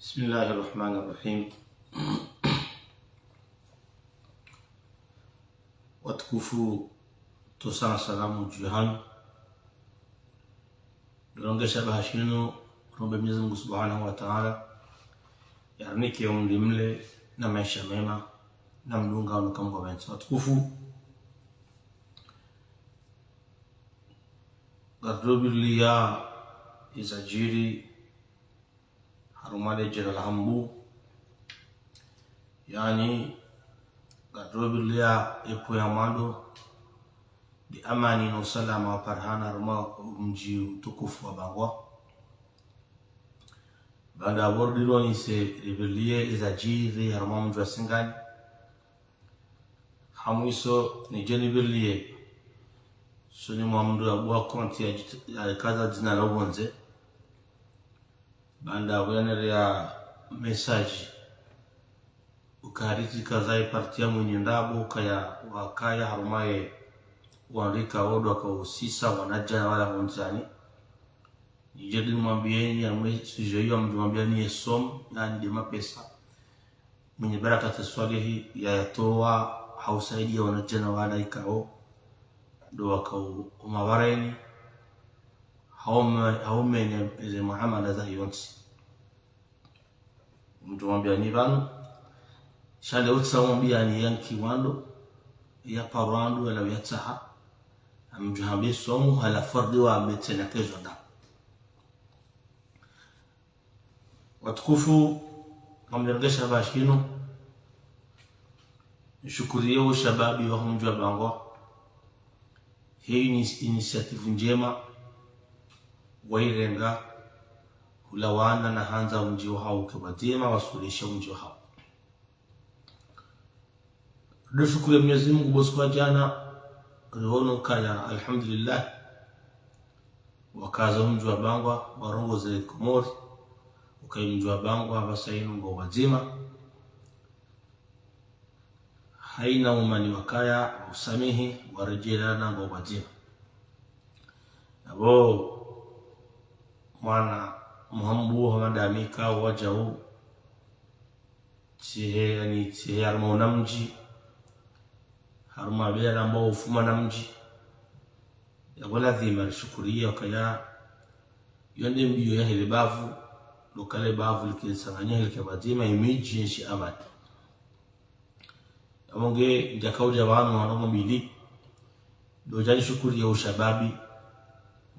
بسم الله الرحمن الرحيم. Watukufu, tosana salamu juhani dongesha bahashino rombe Mwenyezi Mungu Subhanahu wa Ta'ala yarnike umri mle na maisha mema na mdunga unakamwa wenza. Watukufu, gadrobili ya izajiri harumale jera lahambu, yani gadrobili ya epo ya mando di amani na usalama wa parhana ruma mji utukufu wa Bangwa. Baada ya bordiro ni se rebelie izajiri haruma mji wa Singani hamuiso ni jeni belie suni mwamundu ya buwa konti ya kaza jina la uonze. Baada ya kuyanere ya mesaji ukariti kazai partia mwenye ndabu kaya wakaya harumaye wanrika odo wakausisa wanajana wala mwanzani. Nijedi mwambieni ya mwe sujeyo mwambieni yesom yani dima pesa mwenye baraka taswalihi ya yatoa hausaidia wanajana wala ikao do wakau umawareni haume eze muamala za yonsi. Mtu mwambieni banu shale utsa mwambieni yanki wando ya parandu wala yataha amjuhambi somu hala fardi wa metena kezo da. Watukufu, kamlengesha bashino shukuriyo shababi wa mji wa Bangwa. Hii ni initiative njema wairenga hulawana na hanza mji wao kibadima wasulisha mji wao. Dushukuru Mwenyezi Mungu boskwa jana rono kaya alhamdulillah wakaza mji wa Bangwa warongoze Komori ukai mji wa Bangwa basainu ngo wazima haina umani wakaya usamihi warejelana ngo wazima. Nabo mwana muhambu hamadamika wajau tihe yani tihe harmo namji haruma bila ambao ufuma namji ya wala dhima shukuria kaya yonde mbiyo ya hilibavu lokale bavu likisanganya likabadima imiji nshi amani. Amonge jakauja wanu wanomo mili dojani shukuria ushababi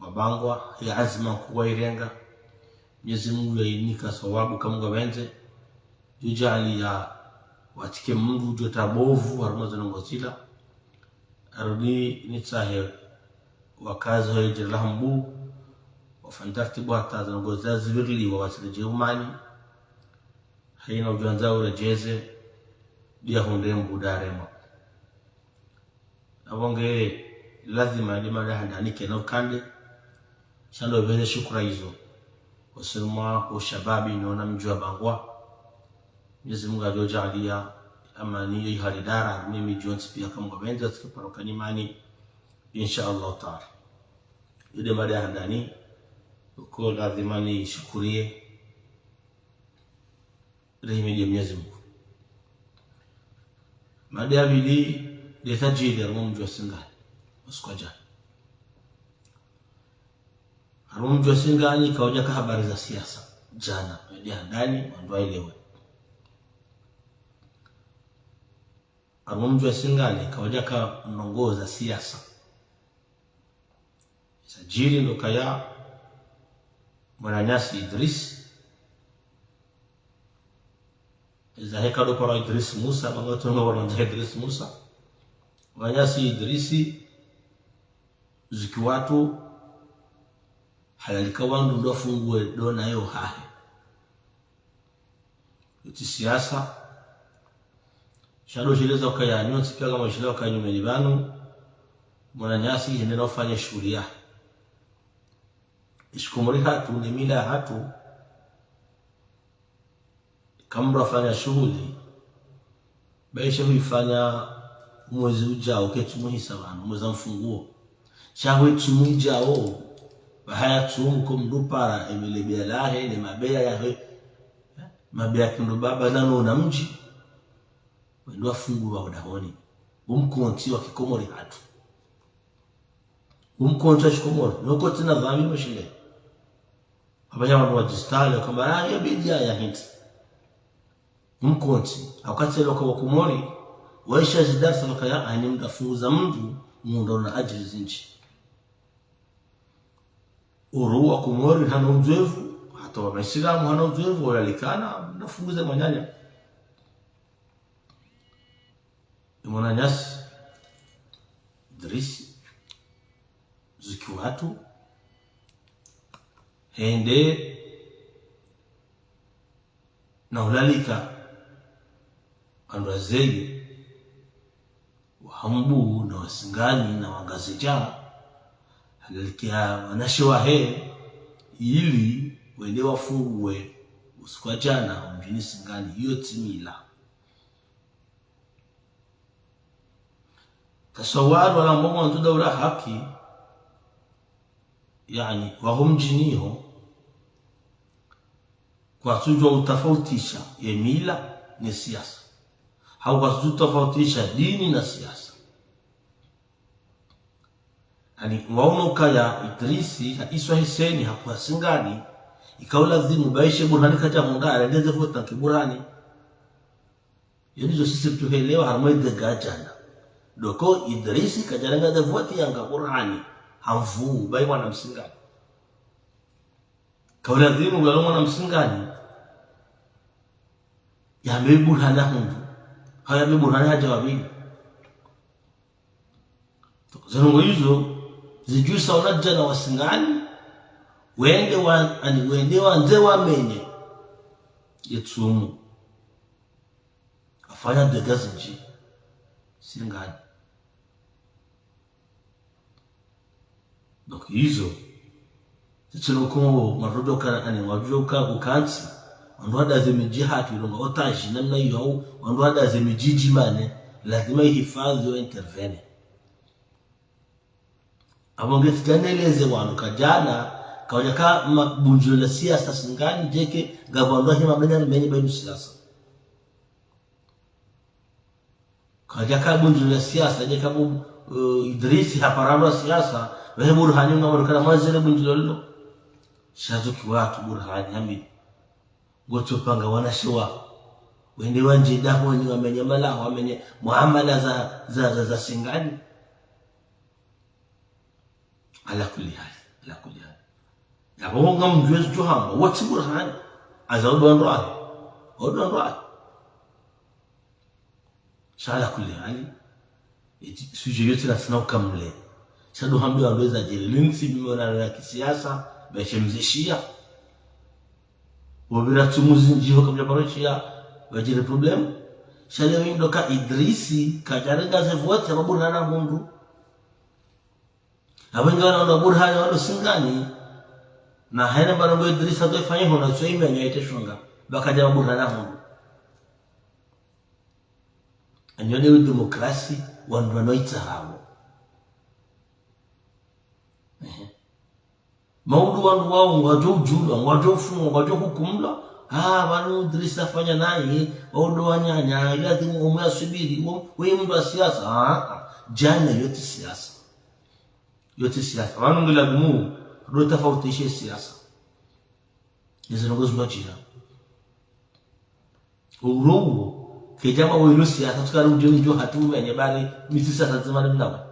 wa Bangwa ya azma kuwa irenga Mwenyezi Mungu yainika sawabu kamunga wenze yujali ya watike Mungu jota bovu haruma zanongozila arudi nitsahe wakazi wa jirahambu wafantartibu hata zanongoza zibirli wa wasirije umani haina ujuanza urejeze dia hunde mbudarema. Abonge lazima lima ndahandanike na ukande shando vile shukura hizo wasilma ushababi naona mji wa Bangwa. Mwenyezi Mungu ajojalia amani ya halidara mimi Jones pia kama wenza tukiparoka imani insha Allah taala. Ile mada ndani uko lazima ni shukurie rehema ya Mwenyezi Mungu. Mada bili letajili ya mji wa Singani usikwaja mji wa Singani kaoja ka habari za siasa jana mada ndani ndio ilewe. Mji wa Singani kaoja ka mnongoza siasa sajili ndo kaya Mwananyasi Idris za hekado para Idris Musa bangoto ngo wana Idris Musa Mwananyasi Idrisi zikiwatu halalika wandu ndo fungue dona yo hahe iti siasa shado shileza kaya nyonsi pia kama shileza kaya nyumeni banu Mwananyasi henena ufanya shughuli yake ishikumuri hatu ni mila hatu kamra fanya shughuli baisha huifanya mwezi ujao ketumuhisa banu mwezi mfunguo chawe tumujao bahaya tumko mdupara emelebia lahe ni mabeya ya mabia kindo baba nano na mji wendo afungu wa udahoni umkonti wa kikomori hatu umkonti wa kikomori noko tena dhambi mashile abanya wanu wajistale kama ya bidia ya hinti umkonti wakati loka wakumori waisha zidarsa loka ya ani mdafunguza mdu mundo na ajili zinchi uruwa kumori hana uzoevu hata wa Waislamu hana uzoevu walalikana nafunguza manyanya imona nyasi Idrisi ziki watu hende na ulalika andwazeli wahambu na wasingani na wangazeja halalikia wanashewa he ili wende wafungwe usiku wa jana mjini Singani hiyo timila tasawar wala mbongo ntu dawla haki yani wahum jiniho kwa tujua utafautisha ya mila ni siasa au kwa utafautisha dini na siasa yani waono kaya Idrisi Iswa Hussein hapo Singani ikawa lazima baishe burhani kaja mungara ndeze vota kiburhani yani jo sisi tuelewa harmoide gajana doko Idrisi kajaranga de voti yanga burhani hamvu bai wana Msingani kwa lazima ulaloma na Msingani ya meburhana hundu haya meburhana haja wabili zanongo hizo zijuisa wanajana wa Singani wende wanze wamenye yetsumu afanya degazi nji Singani donc hizo zichino ko marodoka wajoka ukansi ndo hada zemiji haki ndo otaji namna hiyo ndo hada zemiji mane lazima ihifadhi wa intervene abongezi kaneleze wanu kajana kawajaka mabunjo la siasa Singani jeke gabando hima menye benu siasa kawajaka bunjo la siasa jeka Idrisi haparano siasa wewe burhani unamrukana mazele bunjo lolo shazuki watu burhani hamid goto panga wanashiwa wende wanje daho ni wamenye mala wamenye muamala za Singani ala kulli hal yabo ngam juez johama wati burhan azawdo ndo shala kulli hal sujet yote la sina kamle shado hamdo anaweza jele linsi bimona na kisiasa bashemzishia wabira tumuzi njiho kamja parochia bajire problem shale windo ka Idrisi kajaranga ze vote aburhana mundu abengana na burhani walo Singani na haina barongo Idrisi atafanya hona choime nyaite shonga bakaja burhana mundu anyone demokrasi wandu wanoita hawo maudu wandu wao wajo ujulwa wajo fungo wajo hukumla banu Idrisi afanya naye waudo wanyanya yazi umyasubiri wewe mtu wa siasa jana yote siasa wanu ngila gumu ndo tofautishe siasa nizinongozi majira urongo kejama wenu siasa tukari mjo hatume nye bali misisa tazimani mnawa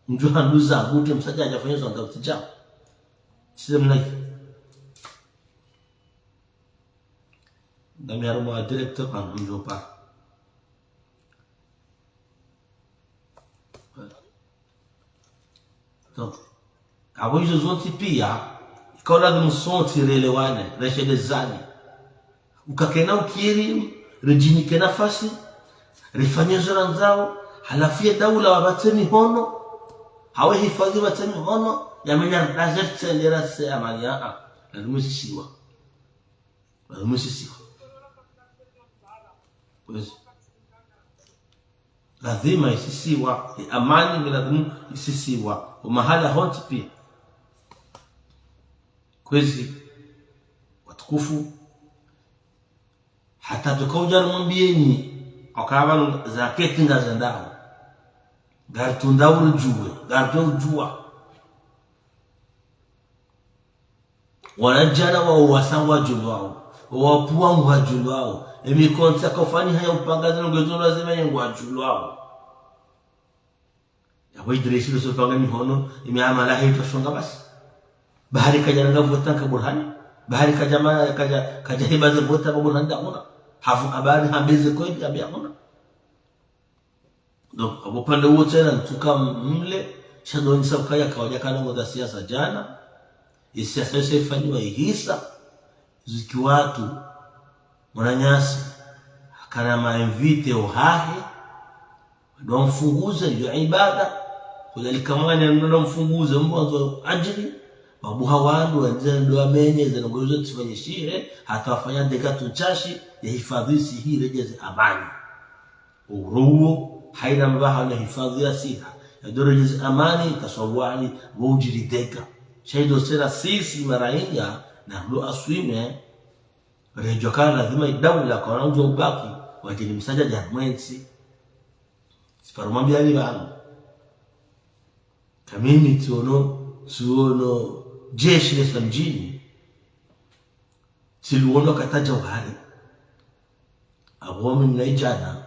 mjo handuza ngute msaja hajafanya zo ngauti jao sisi mnaki ndami harumu wa director kwa mjo pa donc abo hizo zote pia ikawa lazima sonti relewane reshelezani ukakena ukiri rejini kena fasi rifanye zora nzao halafia daula wabateni hono hawe hifadhi wateni hono yamenya razete lerase amani lazima sisiwa lazima isisiwa amani lazima isisiwa mahala honti pia kwezi watukufu hata tukauja mwambieni akaba za ketinga zandao gartunda urujue gartojua wanajana wao wasangwa julwao wapua ngwa julwao emikonta kofani haya upangaza ngozo lazima yengwa julwao yawe direshi so panga mihono imiamala hito shonga basi bahari kajanga vota ka burhani bahari kajama kaja hibaze vota ka burhani dakuna hafu abani hambeze kweli abiakuna donc abopande wote na tuka mle shadoni sabkaya kawaja kana ngoza siasa jana siasa hiyo ifanywa ihisa ziki watu mwananyasi kana mainvite uhahe ndio mfunguze ndio ibada kulikamani ndio mfunguze mwanzo ajili babu hawandu wenzao ndio amenye zinagozo tufanye shire hata wafanya dekatu chashi ya hifadhisi hii rejeze amani uruo haina mbaha na hifadhi ya siha ya rejeze amani tasawwani wujideka shaido sera sisi maraia na ndo aswime rejokana lazima idawla kwa ndio ubaki wajini msaja jamwensi siparumambia ni bana kamini tuono jeshi la mjini siluono kataja uhali abomi mnaijana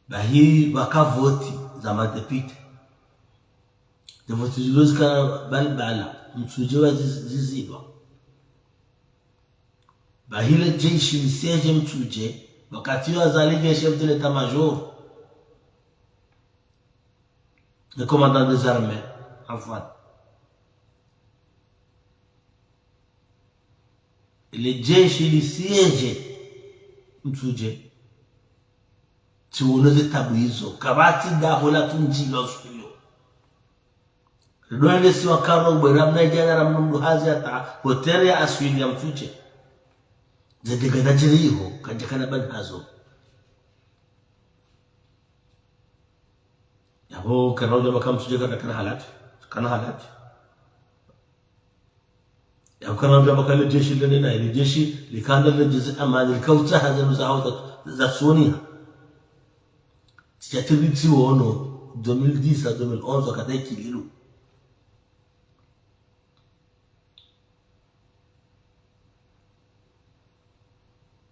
bahi wakavoti za madepite devoti zilozika balbala msujewa zizidwa bahile jeshi liseje mtuje wakati wa zalige chef de l'état major le commandant des armées enfin ile jeshi liseje mtuje tuonoze tabu hizo kabati dahola tunjilo sio Rwanda si wakaro bweramna jana ramndu hazi hata hotel ya aswili ya mtuje zedega jiriho kanjakana ban hazo yabo kanaoja makam tuje kana halat yabo kanaoja makale jeshi lena ile jeshi likanda lejizi amani likauta hazo za hauta za sonia tiatibiti wono 2010 à 2011 wakati kililu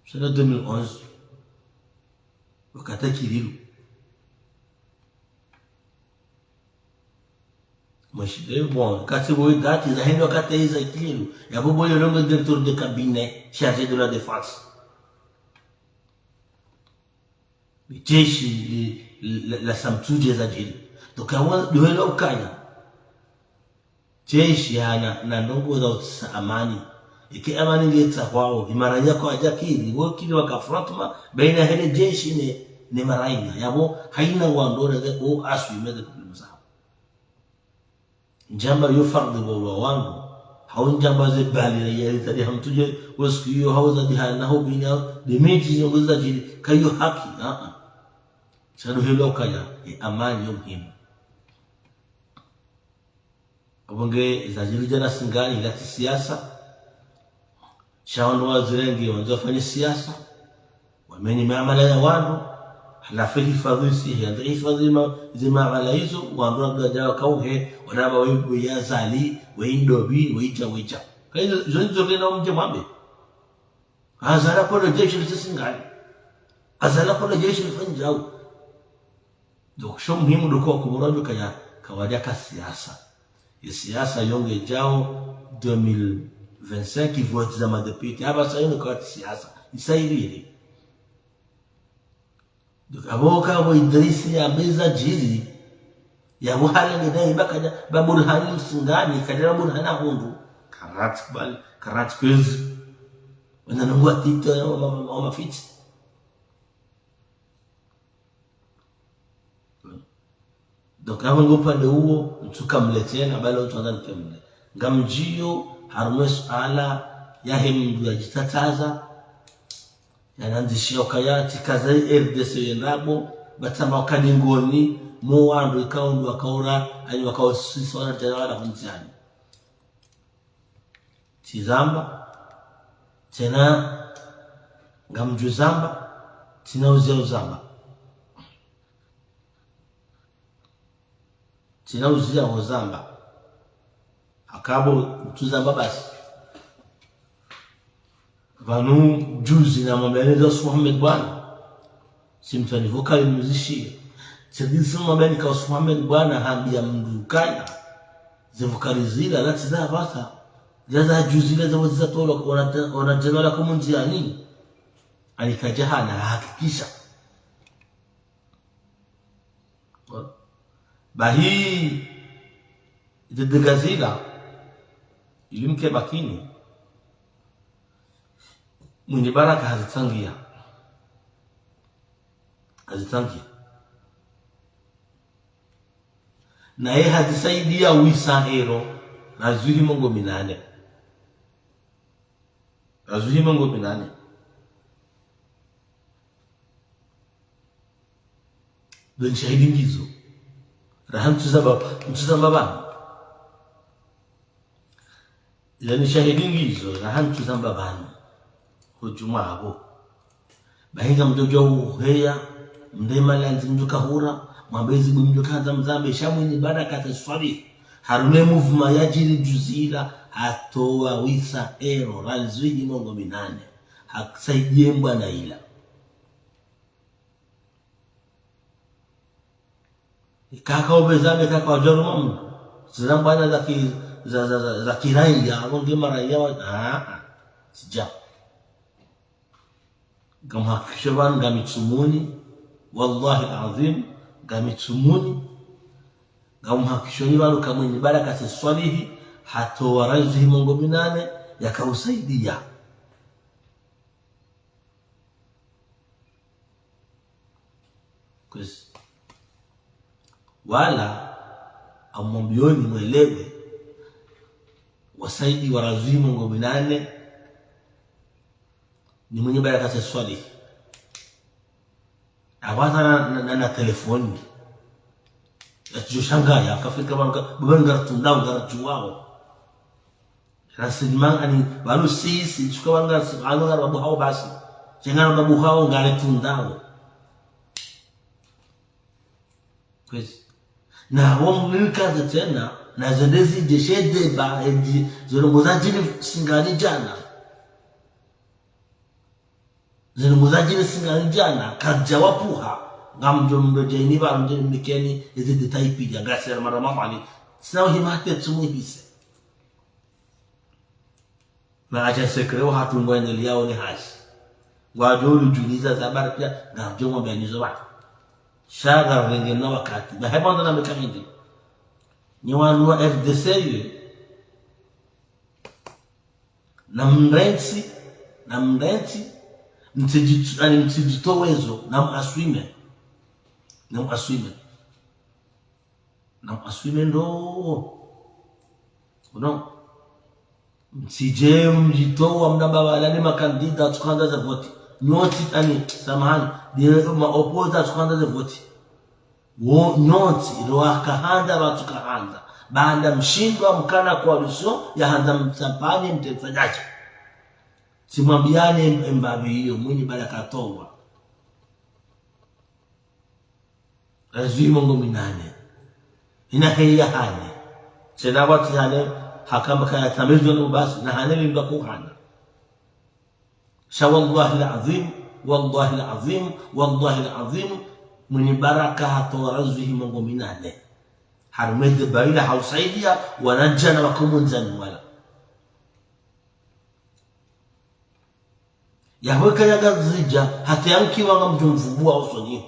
c'est 2011 wakati kililu mashide bon kati boy date za hendo wakati hizo kililu ya bobo yolongo directeur de cabinet chargé de la défense jeshi la samtuje za jili tukawa duhelo ukanya jeshi hana na ndongo za amani iki amani ngeta kwao imaraja kwa ajakili wokili wakafrontma baina hele jeshi ne maraina yabo haina wandore de o aswi mede kumza njamba yo fardu wa wangu haun njamba ze bali ya tadi hamtuje wasiyo hauza dihana ho bina de meji ngoza jili kayo haki sadu hilo kaya amani yo muhimu abonge zajili jana singani la siasa shaonu wazirengi wanzofanya siasa wameni maamala ya watu halafu hifadhisi hifadhi maamala hizo waambia dawa kauhe wanaba wewe ya zali weindobi weija kaizo zonzo tena mje mwambe azara kwa jeshi lisingani azara kwa jeshi lifanjao donc sho muhimu ndoko kumurajo kaya kawaja ka siasa siasa yonge jao 2025 qui vote za madepite hapa sasa ni kwa siasa isaidie donc aboka wa Idrisi ya meza jili ya muhala ni dai bakaja babul halim singani kadira burhana hundu karat quiz wananungua tito au mafiti donc hapo ngopande huo mtukamletea na bale watu wanataka mle ngamjio harmos ala yahim yajitataza yananzishia kayati kaza RDC yenabo batama kadingoni mo wandu ikaundu wakaura ani wakawasisi wana tawala kumtiani tizamba tena ngamjwe zamba tinauzia uzamba tinauzia uzamba akabo tuzamba basi vanu juzi na mabeleza Muhammad bwana simtani vocal musician sedisi mabeni ka Muhammad bwana hambia mdukana zivukalizila lati za basa jaza juzi le za tola ona jenala kumunzia nini alikajahana hakikisha bahi dedegazila ilimke bakini mwenye baraka hazitangia na yeye hazisaidia wisa hero nazuri mongo minane don shahidi ngizo raham tuzamba bana yani shahidi ngizo raham tuzamba bana hujuma abo bahinga mjojo uheya mdema lanzi mjuka hura mabezi mjuka zamzambe shamwini baraka taswali harune muvuma yajiri juzira hatoa wisa ero lanzwiji mongo minane hakusaidie mbwana ila kaka obezabe kaka wajoro mamu zirambana za kiraiya wonge maraiya sija gamhakishaban gamitsumuni wallahi alazim gamitsumuni gamhakishoni balu kamwenye baraka siswalihi hatoa ranzihi mongo minane yakausaidia kwezi wala amwambioni mwelewe wasaidi warazihi mongo minane ni mwenye baraka siswalihi awata na telefoni yachoshangaya akafika banga tundao ngarachuwao rasidman ani balu sisi tukawanga subhanahu wa rabu hao basi chengana babu hao ngare tundao kwezi na wamulika tena na zendezi jeshede ba endi zolomozajini singani jana kaja wapuha ngamjo mbeje ba mje mikeni ezide taipija ngasera mara mamali sinawo himate tumuhise na acha sekrewa hatu ngwene liao ni hashi wajolu juniza zabar pia ngamjo ngombe nizo ba shaga renge na wakati ba hebanda na mekamindi ni wanu wa FDC na mrensi msijitowezo na aswime ndo uno msije mjitowa mnababa lani makandida tukanda za voti nyoti ani samahani dire ma opposa tukanda za voti wo nyoti roakahanda batukahanda baada mshindwa mkana koalisyon ya handa msapani mtefajaji simwambiane mbabi hiyo mwenye baraka towa razwi mongo minane ina heya hane sena wati hane hakamba kaya tamizwa no basi na hane limba kuhana shawallahi alazim mwenye baraka hatowa razwi mongo minane harumede baila hausaidia wanajana wakumunzani wala yahweka yagazija hata yanki wanga mjumvubua usoni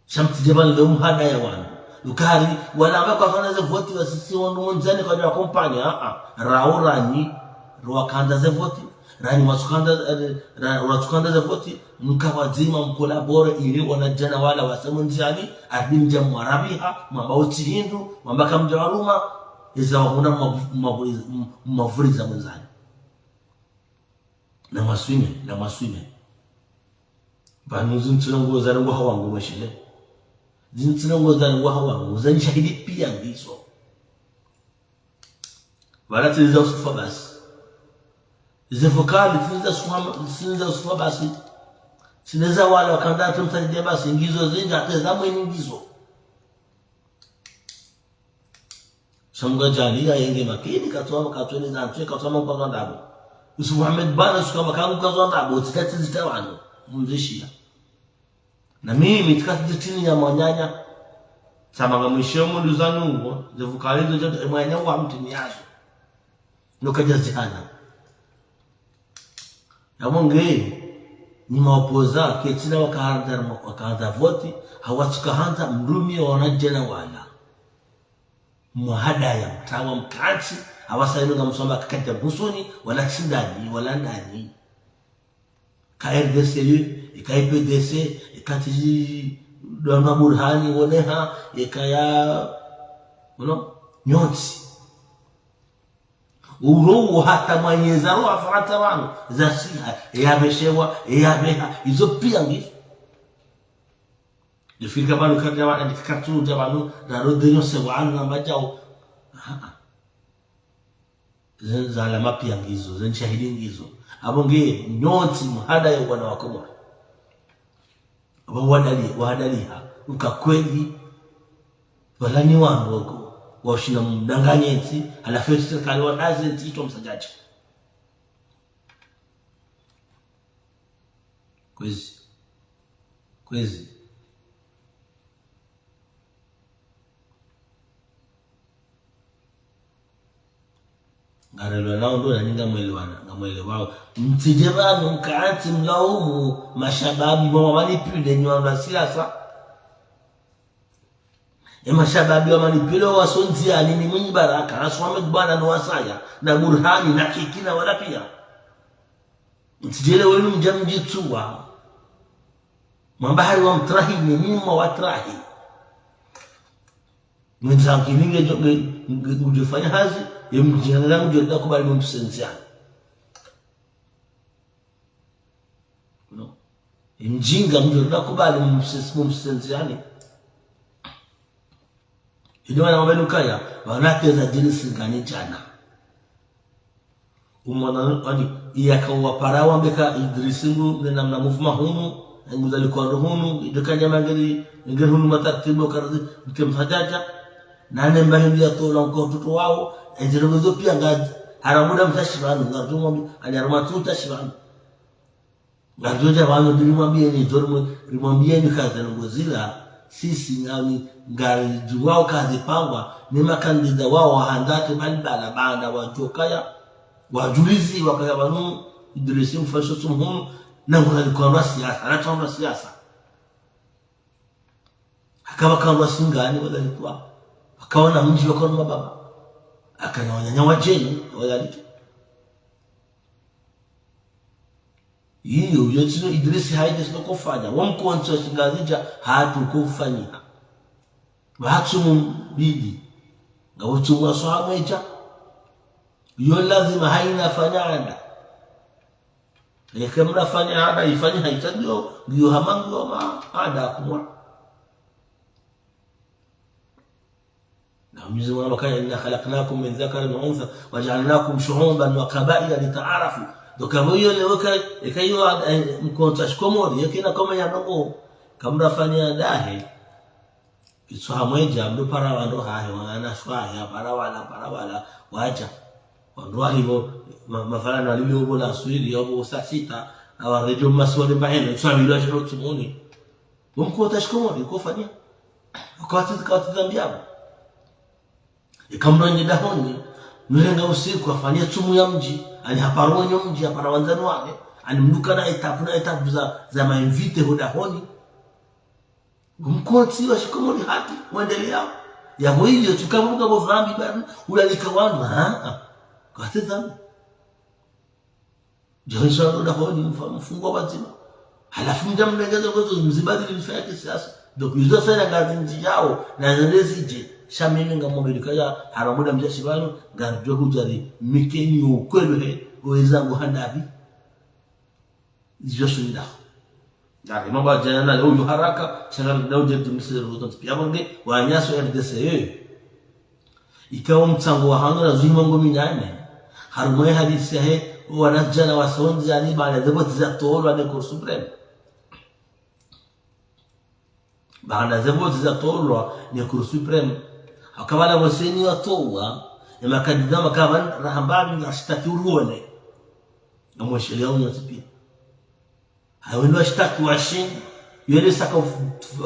shamti jabal leo mhada ya wana ukari wala ambako kanaze voti wa sisi wanunzani kwa jua kompanya raurani ruakanda ze voti rani wasukanda ze voti mkawazima mkolabore ili wanajana wala wasamunzani adinja mwarabiha mabauti hindu mambaka mjawaruma iza wahuna mavuri za mwenzani na maswime banu zintungo zangu hawangu mashile zintungo zangu hawangu zani shahidi pia ndizo wala tizo sufa basi zevokali sinza sufa basi sineza wale wakanda tumsaidia basi ingizo zinga atazamwe ingizo shamga jali yenge makini katwa katweni za ntwe katwa kwa ndabo Yusuf Muhammad bana shukama kangu kwa ndabo tikati zitawano mzishia na mimi tikati zitini ya mwanyanya sama ngamwisho mundu zanungo zevukali zote mwanya wa mtini yazo nokaja zihana yamonge ni maopoza ketina wakaanza voti hawachukahanta mrumi wanajena wala muhada ya mtawa mkati hawasainu msomba kakati busoni wala sindani wala nani KRDC IKPDC ikati Dona Burhani woneha ikaya nyonsi uroho hata mwenyeza roho afata wanu za siha yameshewa yameha hizo pia ngizo ifika bado kaja wa ndikatu jabanu na rodinyo sewanu na majao zenza la mapia ngizo zenshahidi ngizo abonge nyonsi muhada ya bwana wako wadaliha ukakweli walani wangu washina mdanganyeti alafu serikali wadaze ntito msajaji kwezi ngarelo nao ndo naninga mwelewao mtijebano mkaati mlaumu mashababi mwa manipule nywa na siasa mashababi wa manipule wasonzia nini mwenye baraka aswame bwana no wasaya na Burhani na kikina wala pia mtijele wenu mjamjitsuwa mambahari wa mtrahi nini mwa watrahi mwenzangu ninge ujifanya hazi yemjina langu joda kubali mtusenziana mjinga mjoda kubali mtusenziani ndio wana wabenukaya wanake za jinsi ngani jana umwana ani iyakawa parawa mbeka Idrisingu na namna mufuma hunu nguzali kwa hunu idokanya magari ngere hunu matatibo kazi mkemhajaja nane mbahindi ya tola kwa mtoto wao ezirozo pia ngaji haramuda mtashibanu ngatumwa anyaruma tutashibanu ngajoja wano dilimwambie ni dormo limwambie ni kaza ngozila sisi ngani ngari wao kazi pangwa ni makandida wao handate balibala banda wajokaya wajulizi wakaya banu Idrisi mfasho sumhunu na ngozali kwa siasa anatamba siasa akawa kama singani wadalikuwa akaona mji wako na baba akanaonyanya wajeni wadalika hiyo yote Idrisi haide sio kufanya wamkoncho shingazija hatu kufanyika watu mbili ngawutu waswameja hiyo lazima haina fanyanda kama fanya ada ifanye haitadio ndio hamangu ma ada kumwa Mwenyezi Mungu akaya inna khalaqnakum min dhakarin wa untha waja'alnakum shu'uban wa qaba'ila lita'arafu doka hiyo leo ikayo mkonta shikomori yakina kama yanongo kamra fanya dahe iso hamweja ndo para wando hahe wana shwaya para wala wacha wando hivyo mafalana walio bola swili au saa 6 au rejo maswali bahena swali shiro tumoni mkonta shikomori kufanya wakati dhambiabo ikamronye dahoni mlenga usiku afanyia tumu ya mji alihaparonye mji hapara wanzani wake alimduka na etapu za mainvite hodahoni mkoti wa shikomori hati muendelea ya hiyo tukamuka kwa dhambi bado ulalika wangu kwa dhambi Johnson hodahoni mfungwa wazima halafu mjamlegeza kwa mzibadi lifanya siasa donc hizo sana gazi yao na zilezije shamini ngamomedikaya haramuda mjashibano ngarjo hujari mikeni ukwelwe wezangu handabi joshunda ndari mamba jana na uyu haraka chana dauje tumisere rotot piabange wanyaso RDC ikawa mtsango wa hanga na zima ngomi nyane harumoye hadisi he wanajana wasonzi ani bana zeboti za tolo ane Cour supreme bana zeboti za tolo ni Cour supreme akabala waseni watoa ema kadidama kama rahambani ashtaki uruone na mweshele yao nyotipi hawendo ashtaki washin yele saka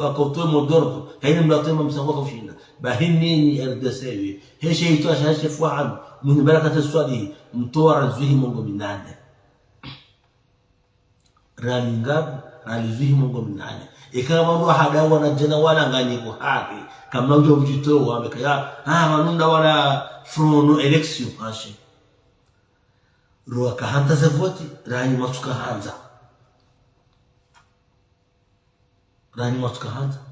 akautoe modorto haini mlatema msango kushinda bahini ni RDC heshe itoa shashe fuhan من بركة السؤال مطور زويه منغو منانه رالينغاب رالي زويه منغو منانه إكرا منو حدا وانا جنا وانا غاني بوهاكي كم لو جو بجيتو وامك يا منوندا وانا فرونو إلكسيو ماشي روكا هانتا زفوتي راني ماتوكا هانزا راني ماتوكا هانزا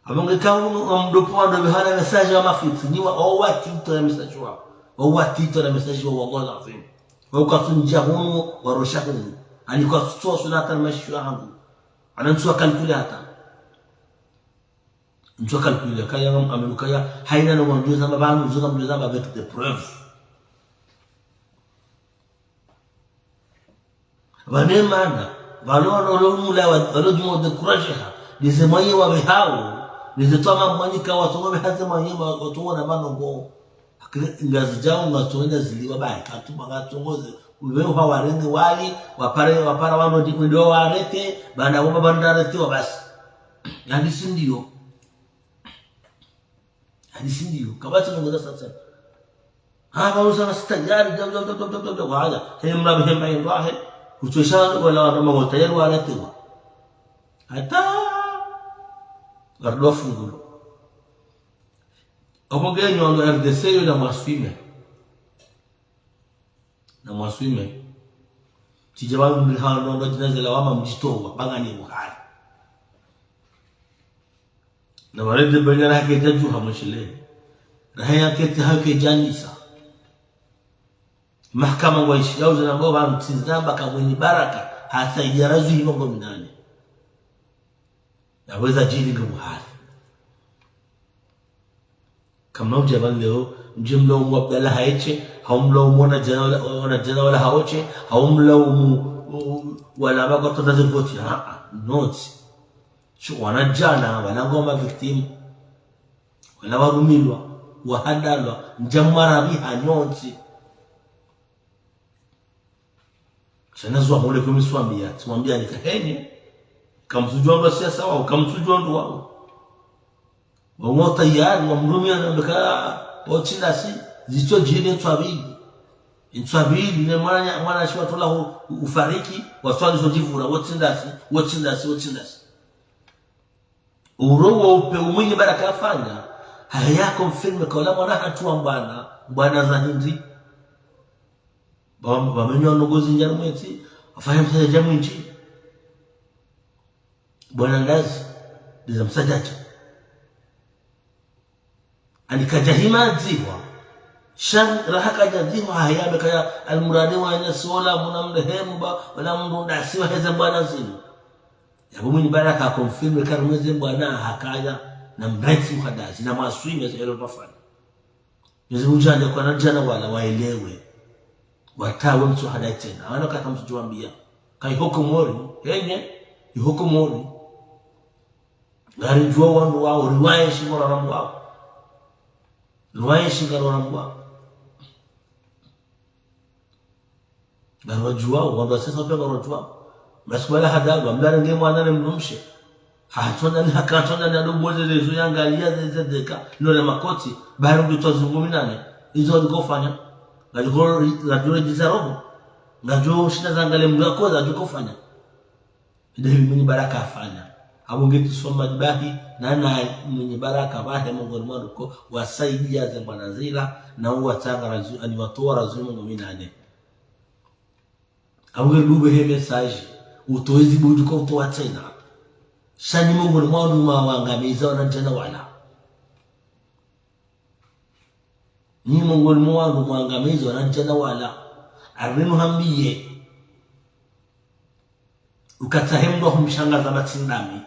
Amonge kaunu mdopo ndo bihana message wa mafiti ni wa watito na message wa watito na message wa wallahi azim wa ukatunja huno wa rosha huno ani kwa tutoa sunata na mashi yangu anamsua kalkulata msua kalkulata kaya amemkaya haina na mwanzo kama bangu mzoka mjoza avec des preuves vanemana vanono lo mula wa jumo de courage disemoye wa behao nizitoma mwanyika watongobe hazema yema otona manongo ngazi jao ngatonda ziliwa bai katuma ngatongoze wewe kwa warenge wali wapara wano ndio warete bana bomba bandarete basi yani sindio kabati ngoza sasa hapa usana stajari ndio haya hemra bihemba ndahe kuchosha wala wama tayari warete hata gardo fungulo omogenyo wa RDC na mwaswime tijabangu mlihano ndo jinazela wama mjitowa bangani buhari na walede banyana hake jaju hamshile rahaya kete hake janisa mahakama waishi yao zinambao ba mtizamba kamweni baraka hasa ijarazu himongo minane naweza jili Buhari kama ujaban leo mjimlo Abdalla haiche haumlo wana jana wala haoche haumlo wala bako tunazivoti notes sio wanajana wanangoma victim wala warumilwa wahadalwa mjamara biha nyonzi sanazwa mole kumiswambia tumwambia nikahenye kamsujua ndo siasa wao kamsujua ndo wao wao tayari wamrumia na ndaka ochinda si zicho jini ntwabili ne mwana shi watola ufariki waswali zojivura wochinda si uroho upe umwinyi baraka afanya haya yako mfilme kwa mwana hatua bwana za hindi bamenyo nogozi njana mweti afanya msaja jamu nchi bwana ngazi ndiza msajaji anikajahima ziwa shan rahaka jaziwa hayabe kaya almuradi wa nasola munamrehemu ba wala mrunda siwa heza bwana zinu yabo mwenye baraka confirm karumeze bwana hakaja na mreti mhadazi na maswime zero tofani nizi mjane kwa najana wala waelewe watawe mtu hadai tena wana kata mtu tuambia kai hukumori yenye hukumori ngari jua wandu wao riwaya shingora rambu wao riwaya shingora rambu wao ngari jua wandu sasa pia ngari jua maswala hadabu mbele nge mwana mnumshe hatona ni hakatona na doboze lezo yangalia zedeka nole makoti bari ngitozungumi nane hizo ndikofanya ngajua jizarobo ngajua shida zangale mgakoza ndikofanya ndio mwenye baraka afanya abongeti soma dibahi na mwenye baraka bahe Mungu mwaruko wasaidia za banazila na huwa tanga razu ani watoa razu Mungu minane abongeti lube he message utoezi budi kwa utoa tena shani Mungu mwaru wangamiza na tena wala ni Mungu mwaru mwangamiza na tena wala arinu hambiye ukatahemdo humshangaza batindami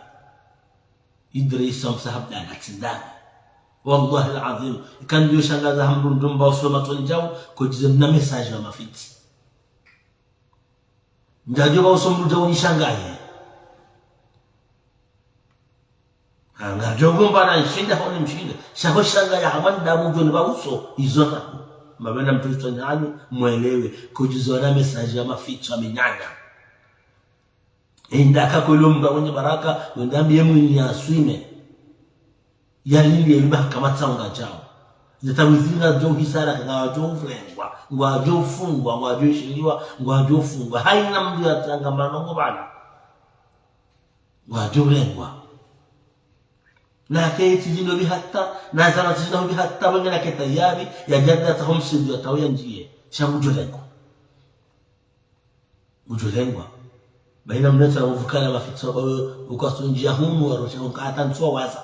Idrisa msahabda anatindami wallahi alazim kan ndio shangaza hamdu ndumba usoma tonjao kujize na message ya mafiti ndajo ba usoma ndumba unishangaye anga jogomba na nshinda honi mshinda shaho shangaya hamanda mujo ni ba uso izona mabenda mtoto nyani muelewe kujize na message ya mafiti amenyanya indaka kulumba wenye baraka ndambi yemu ni aswime yalindi yaliba kama tsanga chao zitawizina jo hisara kwa jo flengwa ngwa jo fungwa ngwa jo shiliwa ngwa jo fungwa haina mdu ya tsanga manongo bana ngwa jo lengwa na keti jindo bi hatta na zana jindo bi hatta wengine ketayari ya jadda tahum sidu tawya njie shamu jo lengwa ujo lengwa baina mneta uvukana mafitso ukaso njia humu warosha ukata ntso waza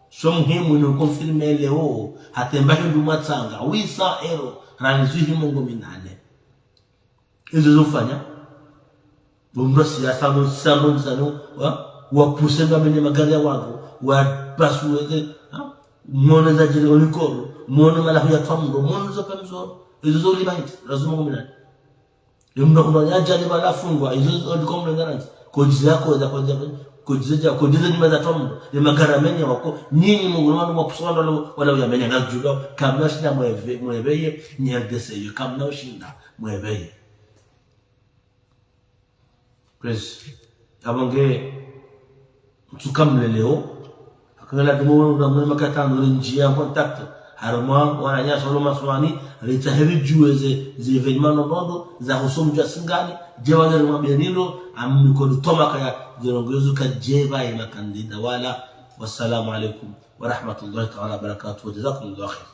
so muhimu ni ukonfirme leo hatembaje nduma tsanga wisa ero ranizwi mungu minane izo zofanya bomba siasa no sano zano wa pusenda mene magari ya watu wa basuweze muone za jiri onikoro muone malahu ya tamro muone zo pemzo izo zo libaiti razumu mungu minane yumna kuna yajali bala fungwa izo zo ndikomle ngaranzi koji yako za kujiza nyuma za tomo ni magaramenya wako nyinyi mungu wanu mwapusondo wala uyamenya ngajulo kamna shinda mwebeye nyerdese yo kamna shinda mwebeye press abonge tukamle leo akala dumo na makatano njia contact harma wananya soloma swani ritahiri jueze evenement nondo za husomjwa singani jewale mwabenino amko toma kaya jirongozo ka jeba ina kandida wala wassalamu alaikum wa rahmatullahi ta'ala barakatuh jazakumullahu khair.